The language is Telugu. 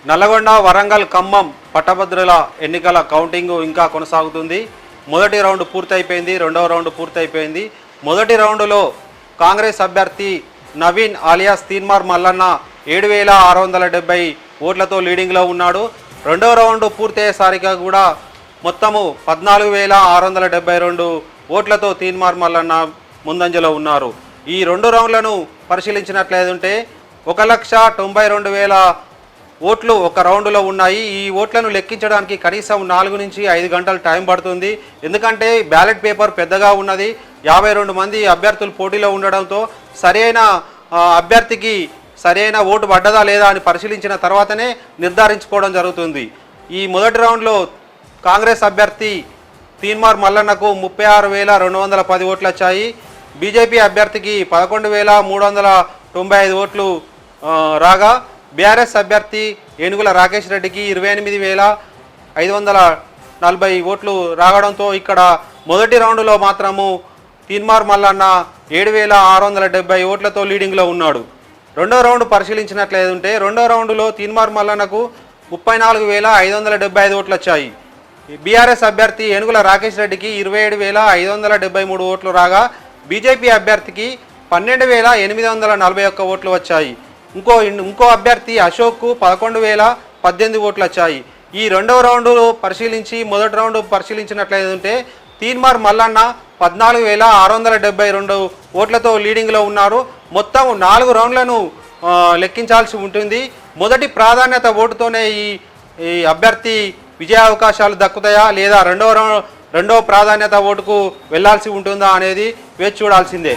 నల్లగొండ, వరంగల్, ఖమ్మం పట్టభద్రుల ఎన్నికల కౌంటింగ్ ఇంకా కొనసాగుతుంది. మొదటి రౌండ్ పూర్తయిపోయింది, రెండవ రౌండ్ పూర్తయిపోయింది. మొదటి రౌండ్లో కాంగ్రెస్ అభ్యర్థి నవీన్ alias తీన్మార్ మల్లన్న 7670 ఓట్లతో లీడింగ్లో ఉన్నాడు. రెండవ రౌండ్ పూర్తయ్యేసరికి కూడా మొత్తము 14672 ఓట్లతో తీన్మార్ మల్లన్న ముందంజలో ఉన్నారు. ఈ రెండు రౌండ్లను పరిశీలించినట్లయితే 1,92,000 ఓట్లు ఒక రౌండ్లో ఉన్నాయి. ఈ ఓట్లను లెక్కించడానికి కనీసం 4 నుంచి 5 గంటలు టైం పడుతుంది. ఎందుకంటే బ్యాలెట్ పేపర్ పెద్దగా ఉన్నది. 52 మంది అభ్యర్థులు పోటీలో ఉండడంతో సరైన అభ్యర్థికి సరైన ఓటు పడ్డదా లేదా అని పరిశీలించిన తర్వాతనే నిర్ధారించుకోవడం జరుగుతుంది. ఈ మొదటి రౌండ్లో కాంగ్రెస్ అభ్యర్థి తీన్మార్ మల్లన్నకు 36,210 ఓట్లు వచ్చాయి. బీజేపీ అభ్యర్థికి 11,395 ఓట్లు రాగా బీఆర్ఎస్ అభ్యర్థి ఏనుగుల రాకేష్ రెడ్డికి 28,540 ఓట్లు రావడంతో ఇక్కడ మొదటి రౌండ్లో మాత్రము తీన్మార్ మల్లన్న 7,670 ఓట్లతో లీడింగ్లో ఉన్నాడు. రెండో రౌండ్ పరిశీలించినట్లయితే రెండో రౌండ్లో తీన్మార్ మల్లన్నకు 34,575 ఓట్లు వచ్చాయి. బీఆర్ఎస్ అభ్యర్థి ఏనుగుల రాకేష్ రెడ్డికి 27,573 ఓట్లు రాగా బీజేపీ అభ్యర్థికి 12,841 ఓట్లు వచ్చాయి. ఇంకో అభ్యర్థి అశోక్కు 11,018 ఓట్లు వచ్చాయి. ఈ రెండవ రౌండ్ పరిశీలించి మొదటి రౌండ్ పరిశీలించినట్లయితే తీన్మార్ మల్లన్న 14,672 ఓట్లతో లీడింగ్లో ఉన్నారు. మొత్తం 4 రౌండ్లను లెక్కించాల్సి ఉంటుంది. మొదటి ప్రాధాన్యత ఓటుతోనే ఈ అభ్యర్థి విజయావకాశాలు దక్కుతాయా లేదా రెండవ ప్రాధాన్యత ఓటుకు వెళ్లాల్సి ఉంటుందా అనేది వేచి చూడాల్సిందే.